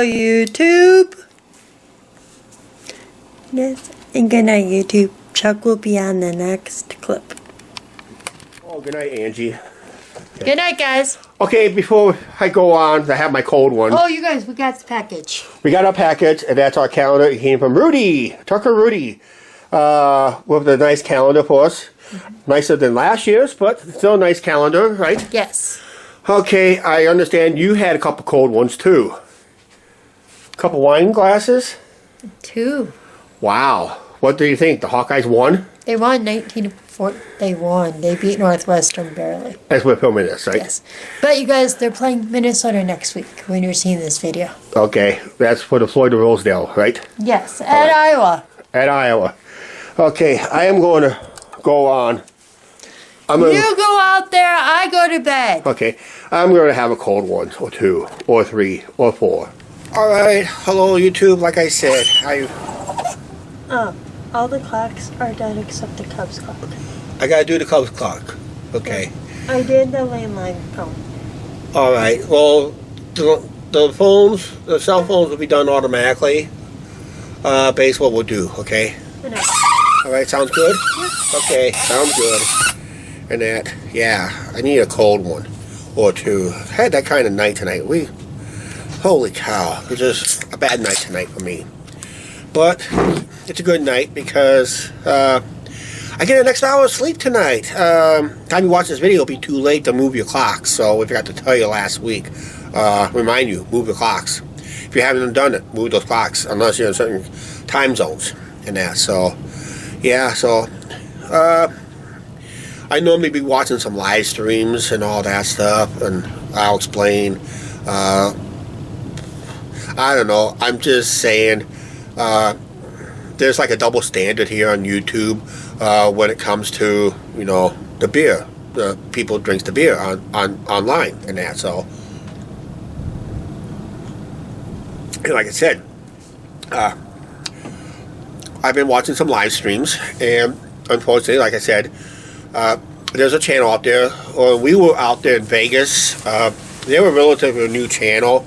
Hello, YouTube. Yes, and good night, YouTube. Chuck will be on the next clip. Oh, good night, Angie. Okay. Good night, guys. Okay, before I go on, I have my cold one. Oh, you guys, we got the package. We got our package, and that's our calendar. It came from Rudy, Tucker Rudy, with a nice calendar for us. Nicer than last year's, but still a nice calendar, right? Yes. Okay, I understand you had a couple cold ones, too. A couple wine glasses? 2. Wow. What do you think? The Hawkeyes won? They won 19-4. They won. They beat Northwestern barely. As we're filming this, right? Yes. But you guys, they're playing Minnesota next week when you're seeing this video. Okay. That's for the Floyd of Rosedale, right? Yes. At Iowa. At Iowa. Okay. I am going to go on. You go out there, I go to bed. Okay. I'm going to have a cold one, or 2, or 3, or 4. Alright. Hello, YouTube. Like I said, all the clocks are done except the Cubs clock. I gotta do the Cubs clock. Okay. I did the landline phone. Alright. Well, the cell phones will be done automatically. Based what we'll do, okay? Alright, sounds good? Yeah. Okay, sounds good. And that, yeah, I need a cold one. Or 2. I had that kind of night tonight. Holy cow. It was just a bad night tonight for me. But it's a good night because I get an extra hour of sleep tonight. Time you watch this video, it'll be too late to move your clocks. So we forgot to tell you last week. Remind you, move the clocks. If you haven't done it, move those clocks unless you're in certain time zones and that. So, yeah, so I normally be watching some live streams and all that stuff, and I'll explain. I don't know. I'm just saying. There's like a double standard here on YouTube when it comes to, you know, the beer. The people drinks the beer online and that. So, and like I said, I've been watching some live streams, and unfortunately, like I said, there's a channel out there. Or we were out there in Vegas. They were a relatively new channel.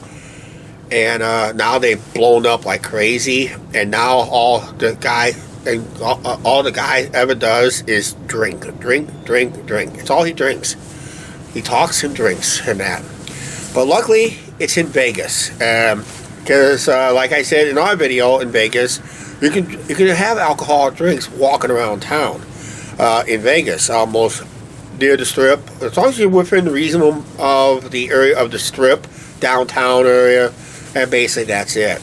And now they've blown up like crazy, and now all the guy ever does is drink. It's all he drinks. He talks and drinks and that. But luckily, it's in Vegas, because like I said in our video in Vegas, you can have alcoholic drinks walking around town in Vegas, almost near the Strip, as long as you're within reasonable of the area of the Strip, downtown area. And basically that's it.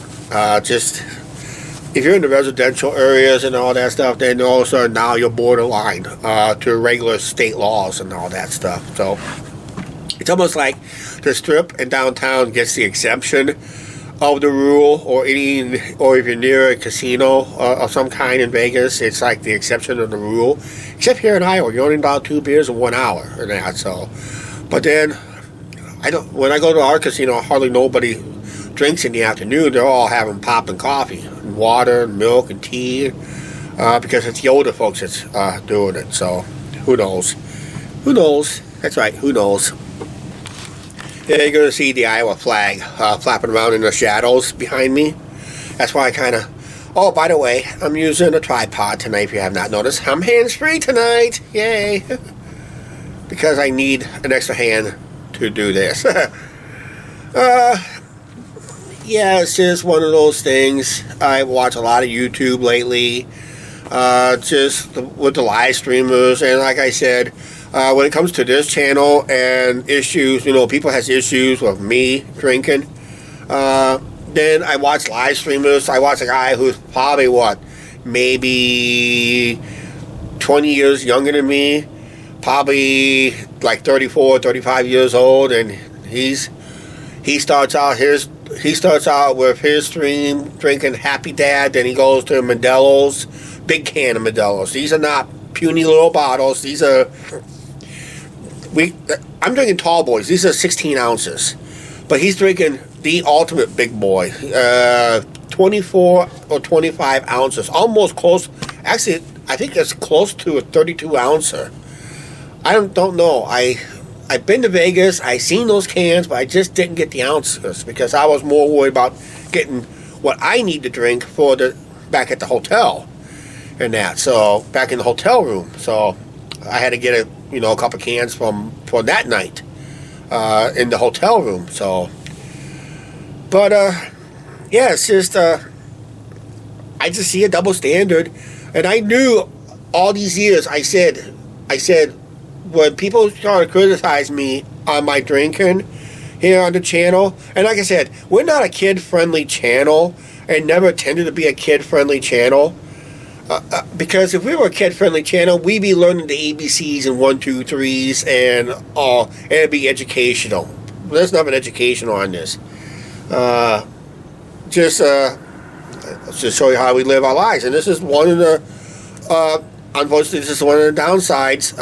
Just if you're in the residential areas and all that stuff, then all of a sudden now you're borderline to regular state laws and all that stuff. So it's almost like the Strip and downtown gets the exemption of the rule, or if you're near a casino of some kind in Vegas, it's like the exception of the rule. Except here in Iowa, you're only allowed 2 beers in 1 hour and that. So, but then when I go to our casino, hardly nobody drinks in the afternoon. They're all having popping coffee and water and milk and tea, because it's the older folks that's doing it. So who knows? That's right, who knows? Yeah, you're going to see the Iowa flag flapping around in the shadows behind me. That's why I kind of... Oh, by the way, I'm using a tripod tonight, if you have not noticed. I'm hands-free tonight. Yay. Because I need an extra hand to do this. Yeah, it's just one of those things. I watch a lot of YouTube lately, just with the live streamers, and like I said, when it comes to this channel and issues, you know, people has issues with me drinking, then I watch live streamers. I watch a guy who's probably, maybe 20 years younger than me, probably like 34, 35 years old, and he starts out with his stream drinking Happy Dad, then he goes to Modelo's, big can of Modelo's. These are not puny little bottles. These are, I'm drinking tall boys. These are 16 ounces. But he's drinking the ultimate big boy, 24 or 25 ounces, almost close. Actually, I think it's close to a 32 ouncer. I don't know. I've been to Vegas. I seen those cans, but I just didn't get the ounces because I was more worried about getting what I need to drink for the back at the hotel and that. So back in the hotel room. So I had to get a couple cans for that night in the hotel room. So, but yeah, it's just I just see a double standard, and I knew all these years. I said when people started to criticize me on my drinking here on the channel, and like I said, we're not a kid-friendly channel, and never intended to be a kid-friendly channel. Because if we were a kid-friendly channel, we'd be learning the ABCs and 1, 2, 3s and it'd be educational. There's nothing educational on this. Just to show you how we live our lives, and this is one of the. Unfortunately, this is one of the downsides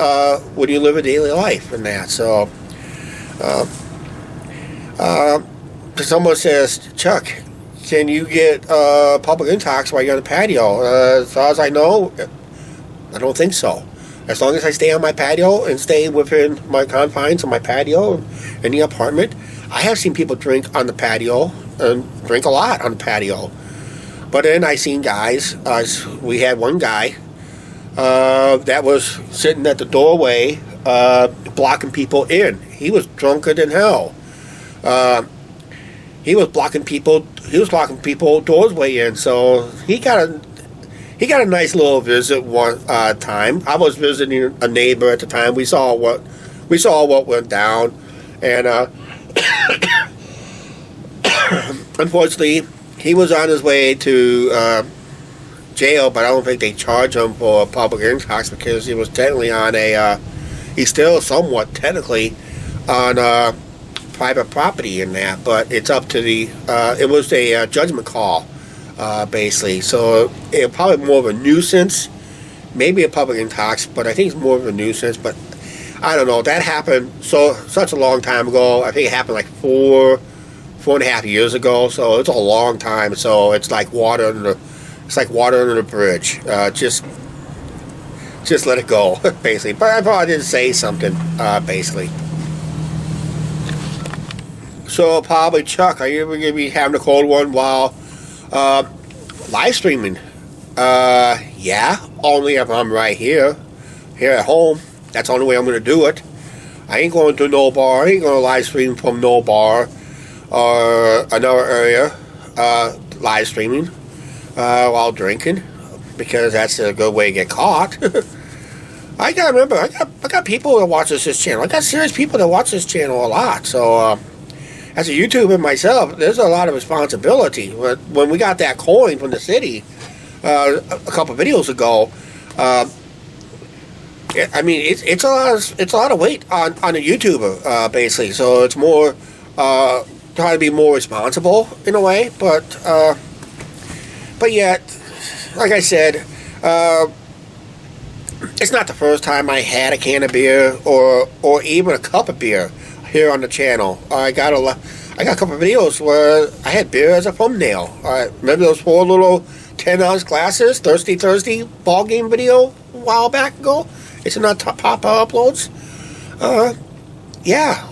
when you live a daily life and that. So, someone says, Chuck, can you get public intox while you're on the patio? As far as I know, I don't think so. As long as I stay on my patio and stay within my confines of my patio in the apartment, I have seen people drink on the patio and drink a lot on the patio. But then I seen guys, we had one guy that was sitting at the doorway blocking people in. He was drunker than hell. He was blocking people doorway in. So he got a nice little visit one time. I was visiting a neighbor at the time. We saw what went down, and unfortunately, he was on his way to jail, but I don't think they charge him for public intox because he was technically on he's still somewhat technically on private property in that, but it's up to the, it was a judgment call, basically, so it probably more of a nuisance, maybe a public intox, but I think it's more of a nuisance, but I don't know, that happened such a long time ago. I think it happened like 4.5 years ago, so it's a long time, so it's like water under the bridge. Just let it go, basically. But I probably didn't say something, basically. So probably, Chuck, are you ever going to be having a cold one while live streaming? Yeah, only if I'm right here at home. That's the only way I'm going to do it. I ain't going to no bar. I ain't going to live stream from no bar or another area live streaming while drinking, because that's a good way to get caught. I gotta remember, I got people that watch this channel. I got serious people that watch this channel a lot. So as a YouTuber myself, there's a lot of responsibility. When we got that coin from the city a couple videos ago, I mean it's a lot of weight on a YouTuber, basically. So it's more trying to be more responsible in a way, but yet, like I said, it's not the first time I had a can of beer or even a cup of beer here on the channel. I got a couple of videos where I had beer as a thumbnail. Remember those 4 little 10-ounce glasses, Thirsty Thursday ball game video a while back ago? It's in our pop uploads. Yeah.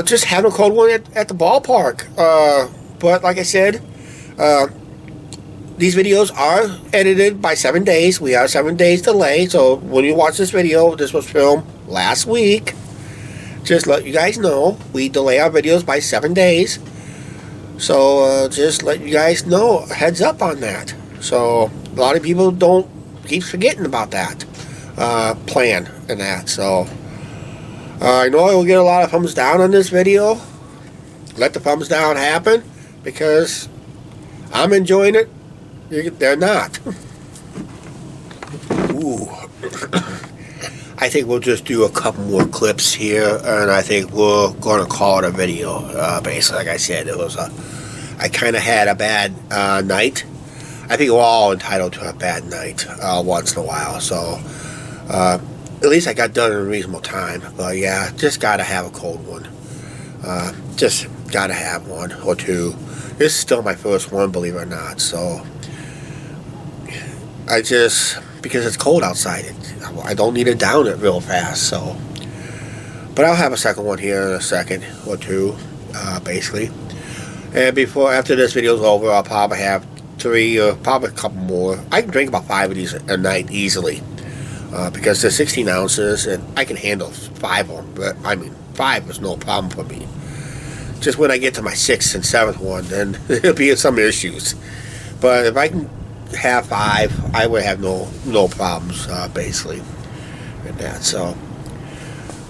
Just having a cold one at the ballpark. But like I said, these videos are edited by 7 days. We are 7 days delay. So when you watch this video, this was filmed last week. Just let you guys know, we delay our videos by 7 days. So just let you guys know, heads up on that. So a lot of people keep forgetting about that plan and that. So I know I will get a lot of thumbs down on this video. Let the thumbs down happen, because I'm enjoying it. They're not. Ooh. I think we'll just do a couple more clips here, and I think we're going to call it a video. Basically, like I said, I kind of had a bad night. I think we're all entitled to a bad night once in a while. So at least I got done in a reasonable time. But yeah, just got to have a cold one. Just got to have one or two. This is still my first one, believe it or not. So because it's cold outside, I don't need to down it real fast. So, but I'll have a second one here in a second or two, basically. And after this video's over, I'll probably have 3 or probably a couple more. I can drink about 5 of these a night easily. Because they're 16 ounces and I can handle 5 of them. But I mean, 5 is no problem for me. Just when I get to my 6th and 7th one, then there'll be some issues. But if I can have 5, I would have no problems, basically, with that. So,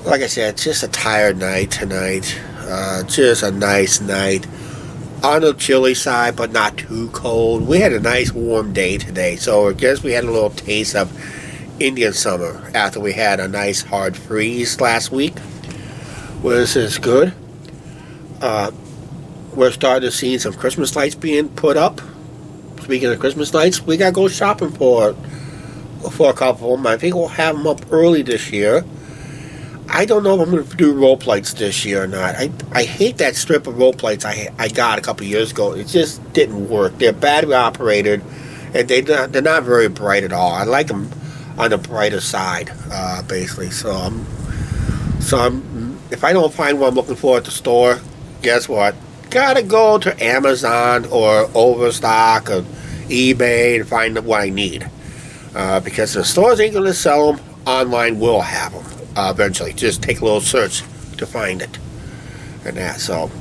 like I said, it's just a tired night tonight. Just a nice night. On the chilly side, but not too cold. We had a nice warm day today, so I guess we had a little taste of Indian summer after we had a nice hard freeze last week. This is good. We're starting to see some Christmas lights being put up. Speaking of Christmas lights, we gotta go shopping for a couple of them. I think we'll have them up early this year. I don't know if I'm going to do rope lights this year or not. I hate that strip of rope lights I got a couple of years ago. It just didn't work. They're battery operated, and they're not very bright at all. I like them on the brighter side, basically. So if I don't find what I'm looking for at the store, guess what? Gotta go to Amazon or Overstock or eBay and find what I need. Because the stores ain't going to sell them. Online will have them. Eventually, just take a little search to find it, and that. So,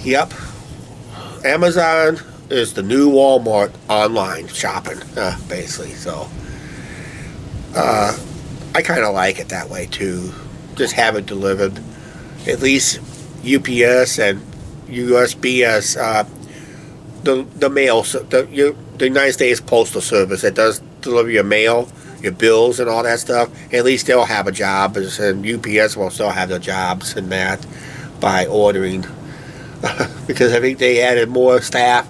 yep, Amazon is the new Walmart online shopping, basically. So, I kind of like it that way too. Just have it delivered. At least UPS and USPS, the mail, the United States Postal Service that does deliver your mail, your bills and all that stuff, at least they'll have a job, and UPS will still have their jobs and that by ordering. Because I think they added more staff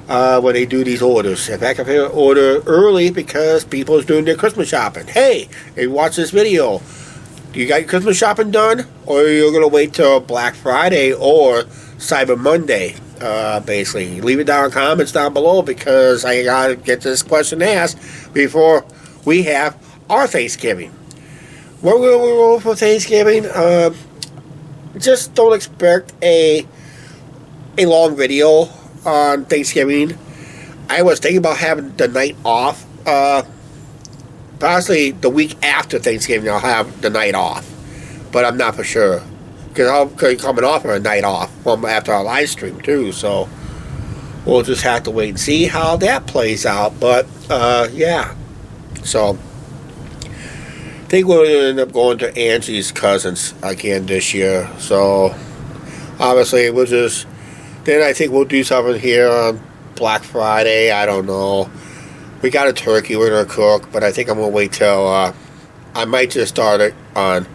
when they do these orders. In fact, if they order early because people is doing their Christmas shopping. Hey, you watch this video, you got your Christmas shopping done? Or you're going to wait till Black Friday or Cyber Monday? Basically, leave it down in the comments down below, because I got to get this question asked before we have our Thanksgiving. What will we roll for Thanksgiving? Just don't expect a long video on Thanksgiving. I was thinking about having the night off. Possibly the week after Thanksgiving I'll have the night off. But I'm not for sure. Because I'll be coming off of a night off after our live stream too. So we'll just have to wait and see how that plays out. But yeah. So I think we'll end up going to Angie's cousins again this year. So obviously we'll just, then I think we'll do something here on Black Friday. I don't know. We got a turkey we're going to cook, but I think I'm going to wait till, I might just start it on,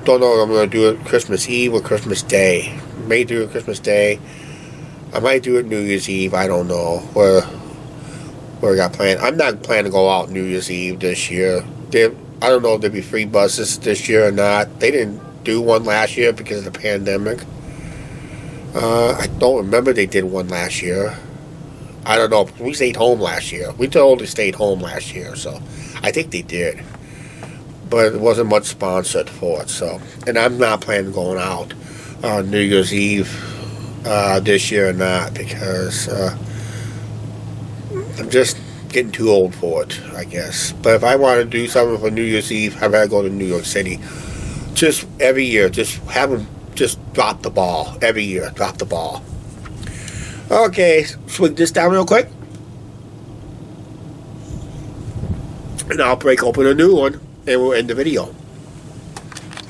don't know if I'm going to do it Christmas Eve or Christmas Day. May do it Christmas Day. I might do it New Year's Eve. I don't know where I got planned. I'm not planning to go out New Year's Eve this year. I don't know if there'll be free buses this year or not. They didn't do one last year because of the pandemic. I don't remember they did one last year. I don't know. We stayed home last year. We totally stayed home last year, so I think they did. But it wasn't much sponsored for it, so. And I'm not planning on going out on New Year's Eve this year or not, because I'm just getting too old for it, I guess. But if I want to do something for New Year's Eve, I gotta go to New York City. Just every year, just have them just drop the ball. Every year, drop the ball. Okay, swig this down real quick. And I'll break open a new one, and we'll end the video.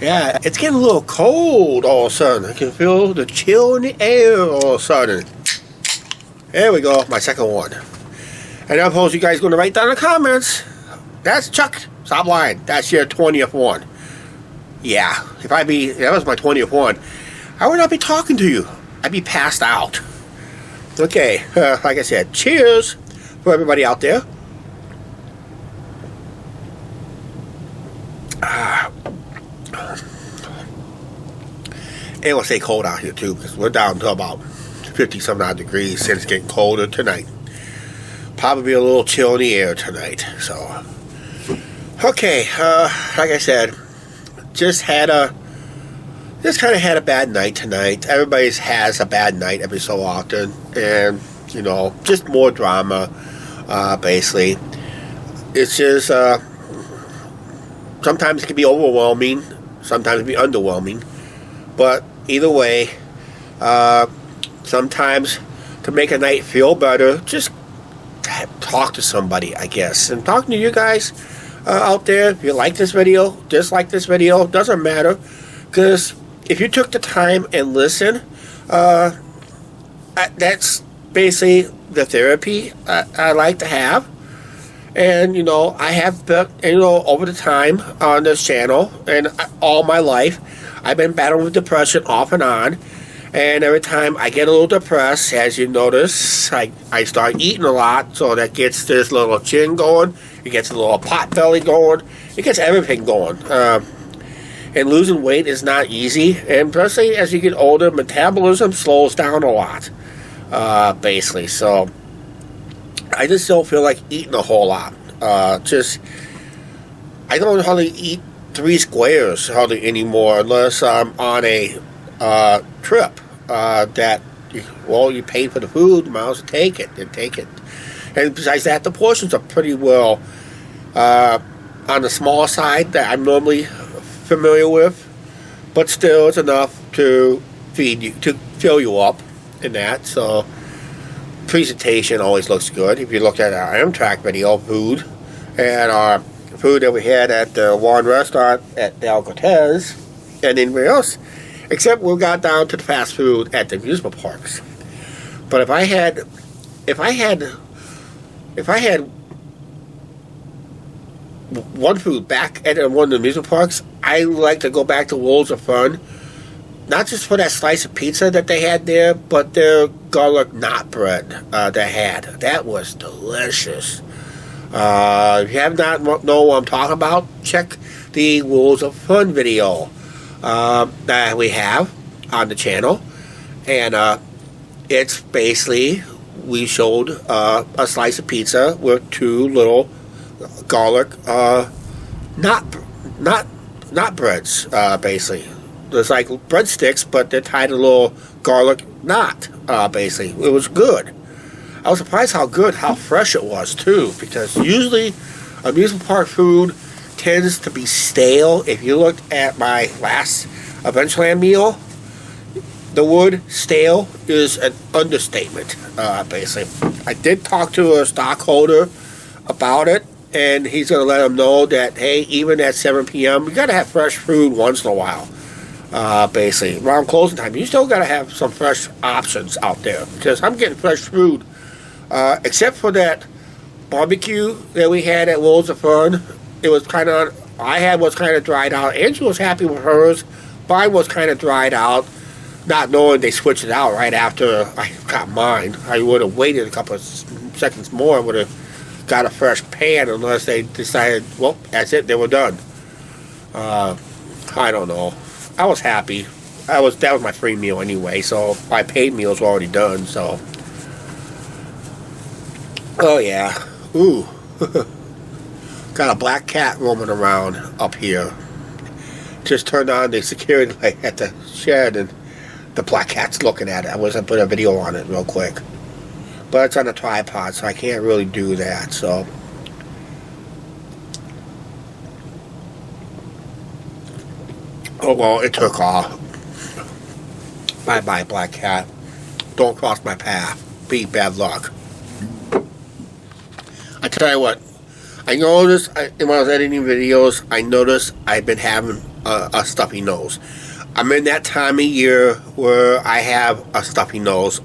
Yeah, it's getting a little cold all of a sudden. I can feel the chill in the air all of a sudden. There we go, my second one. And I suppose you guys are going to write down in the comments. That's Chuck. Stop lying. That's your 20th one. Yeah, if that was my 20th one, I would not be talking to you. I'd be passed out. Okay, like I said, cheers for everybody out there. It will stay cold out here too, because we're down to about 50-some odd degrees, and it's getting colder tonight. Probably a little chill in the air tonight. So, okay, like I said, just had just kind of had a bad night tonight. Everybody has a bad night every so often, and you know, just more drama. Basically, it's just sometimes it can be overwhelming, sometimes it can be underwhelming, but either way, sometimes to make a night feel better, just talk to somebody, I guess. And talking to you guys out there, if you like this video, dislike this video, doesn't matter, because if you took the time and listen, that's basically the therapy I like to have. And, you know, I have built, you know, over the time on this channel and all my life, I've been battling with depression off and on. And every time I get a little depressed, as you notice, I start eating a lot. So that gets this little chin going. It gets a little pot belly going. It gets everything going. And losing weight is not easy. And especially as you get older, metabolism slows down a lot, basically. So I just don't feel like eating a whole lot. I don't hardly eat 3 squares hardly anymore unless I'm on a trip that, well, you pay for the food, you might as well take it. And besides that, the portions are pretty well on the small side that I'm normally familiar with, but still it's enough to feed you, to fill you up in that. So presentation always looks good. If you look at our Amtrak video, food, and our food that we had at the one restaurant at Del Cortez, and anywhere else, except we got down to the fast food at the amusement parks. But if I had one food back at one of the amusement parks, I like to go back to Worlds of Fun. Not just for that slice of pizza that they had there, but their garlic knot bread they had. That was delicious. If you have not know what I'm talking about, check the Worlds of Fun video that we have on the channel. And it's basically, we showed a slice of pizza with 2 little garlic knot breads, basically. It's like breadsticks, but they're tied in a little garlic knot, basically. It was good. I was surprised how fresh it was, too, because usually amusement park food tends to be stale. If you looked at my last Adventureland meal, the word stale is an understatement, basically. I did talk to a stockholder about it, and he's going to let them know that, hey, even at 7 p.m., you got to have fresh food once in a while. Basically, around closing time, you still got to have some fresh options out there, because I'm getting fresh food, except for that barbecue that we had at Worlds of Fun. It was kind of, was kind of dried out. Angie was happy with hers. Mine was kind of dried out, not knowing they switched it out right after I got mine. I would have waited a couple of seconds more. I would have got a fresh pan unless they decided, well, that's it, they were done. I don't know. I was happy. That was my free meal anyway, so my paid meals were already done, so. Oh yeah. Ooh. Got a black cat roaming around up here. Just turned on the security light at the shed and the black cat's looking at it. I was going to put a video on it real quick. But it's on a tripod, so I can't really do that, so. Oh well, it took off. Bye-bye, black cat. Don't cross my path. Be bad luck. I tell you what, I noticed, when I was editing videos, I noticed I've been having a stuffy nose. I'm in that time of year where I have a stuffy nose.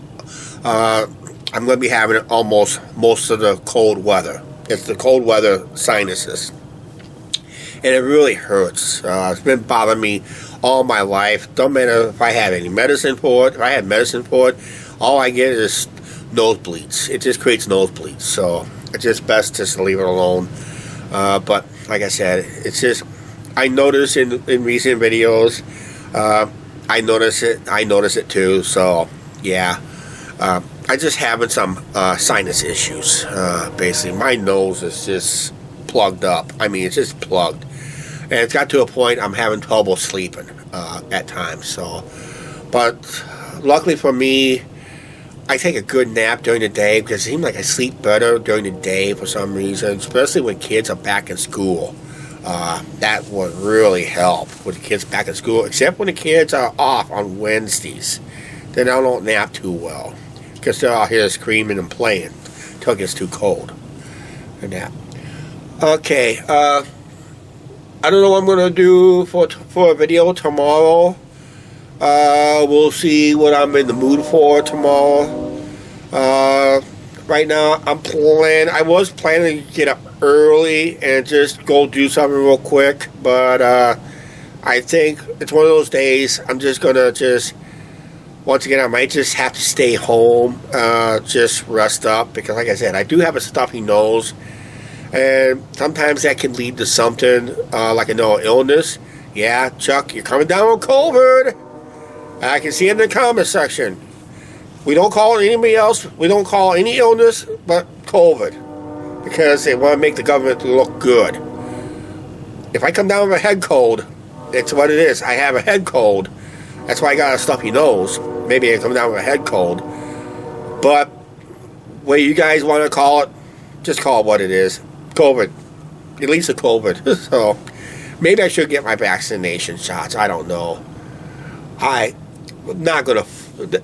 I'm going to be having it almost most of the cold weather. It's the cold weather sinuses. And it really hurts. It's been bothering me all my life. Don't matter if I have any medicine for it. If I have medicine for it, all I get is nosebleeds. It just creates nosebleeds. So it's just best just to leave it alone. But like I said, it's just, I notice in recent videos, I notice it too. So yeah, I just having some sinus issues. Basically, my nose is just plugged up. I mean, it's just plugged. And it's got to a point I'm having trouble sleeping. at times. So, but luckily for me, I take a good nap during the day because it seems like I sleep better during the day for some reason, especially when kids are back in school. That would really help with the kids back in school, except when the kids are off on Wednesdays. Then I don't nap too well because they're out here screaming and playing until it gets too cold to nap. Okay, I don't know what I'm going to do for a video tomorrow. We'll see what I'm in the mood for tomorrow. Right now, I was planning to get up early and just go do something real quick, but I think it's one of those days I'm just going to once again, I might just have to stay home, just rest up, because like I said, I do have a stuffy nose, and sometimes that can lead to something like an illness. Yeah, Chuck, you're coming down with COVID. I can see it in the comment section. We don't call it anybody else. We don't call any illness but COVID, because they want to make the government look good. If I come down with a head cold, it's what it is. I have a head cold. That's why I got a stuffy nose. Maybe I come down with a head cold. But what you guys want to call it, just call it what it is. COVID. At least a COVID. So maybe I should get my vaccination shots. I don't know. I'm not going to.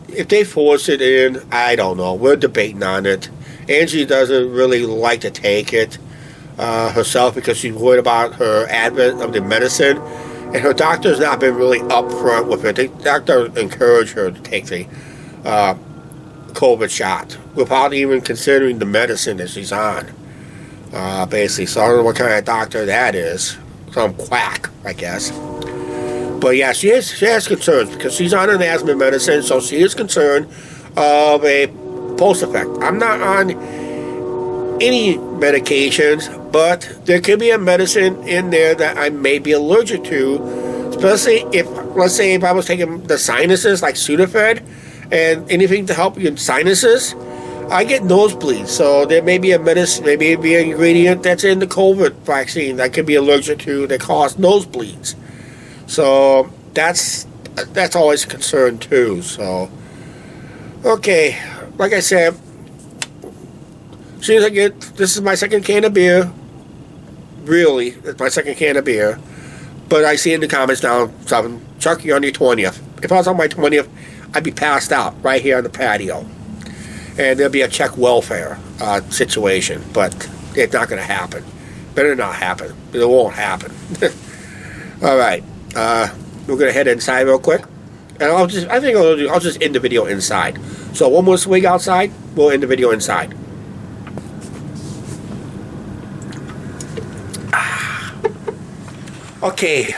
If they force it in, I don't know. We're debating on it. Angie doesn't really like to take it herself because she's worried about her advent of the medicine. And her doctor's not been really upfront with it. The doctor encouraged her to take the COVID shot without even considering the medicine that she's on. Basically, so I don't know what kind of doctor that is. Some quack, I guess. But yeah, she has concerns because she's on an asthma medicine, so she is concerned of a post effect. I'm not on any medications, but there could be a medicine in there that I may be allergic to, especially if, let's say, if I was taking the sinuses like Sudafed and anything to help your sinuses, I get nosebleeds. So there may be a medicine, maybe it be an ingredient that's in the COVID vaccine that I could be allergic to that cause nosebleeds. So that's always a concern too. So okay, like I said, as soon as I get, this is my second can of beer. Really, it's my second can of beer. But I see in the comments now, something, Chuck, you're on your 20th. If I was on my 20th, I'd be passed out right here on the patio. And there'll be a check welfare situation. But it's not going to happen. Better not happen. It won't happen. All right. We're going to head inside real quick. And I'll just end the video inside. So one more swig outside, we'll end the video inside. Okay,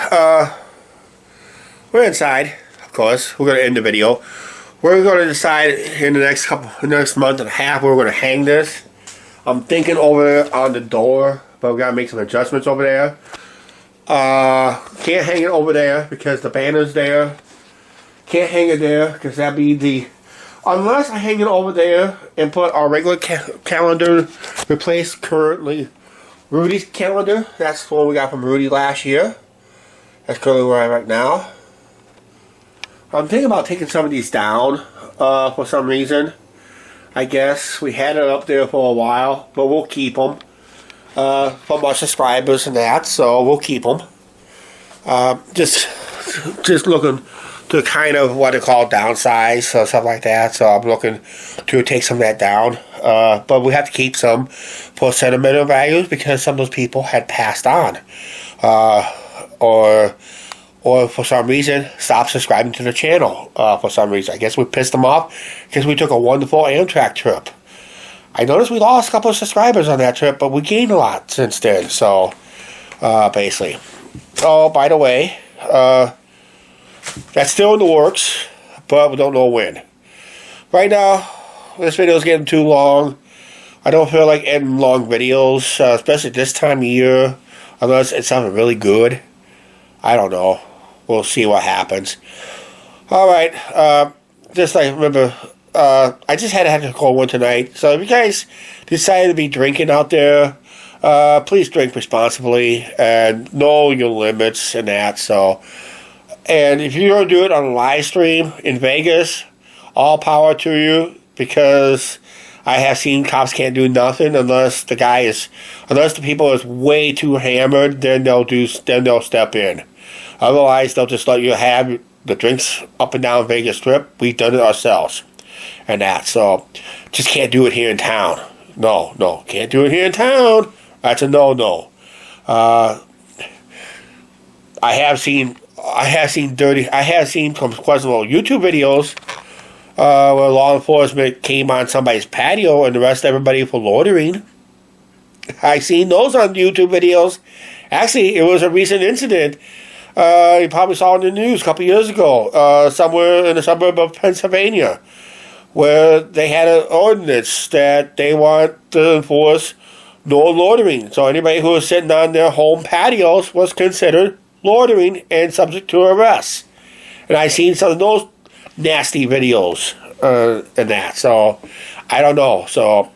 we're inside, of course. We're going to end the video. We're going to decide in the next month and a half where we're going to hang this. I'm thinking over on the door, but we got to make some adjustments over there. Can't hang it over there because the banner's there. Can't hang it there because that'd be the... Unless I hang it over there and put our regular calendar, replace currently Rudy's calendar. That's the one we got from Rudy last year. That's currently where I'm at now. I'm thinking about taking some of these down for some reason. I guess we had it up there for a while, but we'll keep them from our subscribers and that, so we'll keep them. Just looking to kind of what they call downsize or stuff like that. So I'm looking to take some of that down. But we have to keep some for sentimental values because some of those people had passed on. Or for some reason stopped subscribing to the channel for some reason. I guess we pissed them off because we took a wonderful Amtrak trip. I noticed we lost a couple of subscribers on that trip, but we gained a lot since then. So, basically. Oh, by the way, that's still in the works, but we don't know when. Right now, this video is getting too long. I don't feel like ending long videos, especially this time of year, unless it's something really good. I don't know. We'll see what happens. Alright, just like remember, I just had to have to call one tonight. So if you guys decide to be drinking out there, please drink responsibly and know your limits and that. So And if you're going to do it on a live stream in Vegas, all power to you, because I have seen cops can't do nothing unless the people is way too hammered, then they'll step in. Otherwise, they'll just let you have the drinks up and down Vegas Strip. We've done it ourselves. And that. So, just can't do it here in town. No, can't do it here in town. That's a no. I have seen some questionable YouTube videos where law enforcement came on somebody's patio and arrested everybody for loitering. I seen those on YouTube videos. Actually, it was a recent incident. You probably saw it in the news a couple years ago, somewhere in the suburb of Pennsylvania, where they had an ordinance that they want to enforce no loitering. So anybody who was sitting on their home patios was considered loitering and subject to arrest. And I seen some of those nasty videos and that. So I don't know. So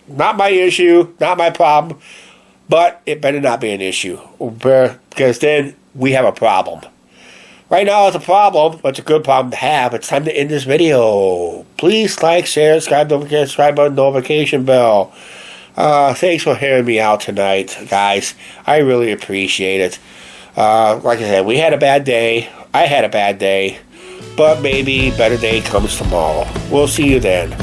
not my issue, not my problem, but it better not be an issue, because then we have a problem. Right now it's a problem, but it's a good problem to have. It's time to end this video. Please like, share, subscribe, don't forget to subscribe button, notification bell. Thanks for hearing me out tonight, guys. I really appreciate it. Like I said, we had a bad day. I had a bad day. But maybe a better day comes tomorrow. We'll see you then.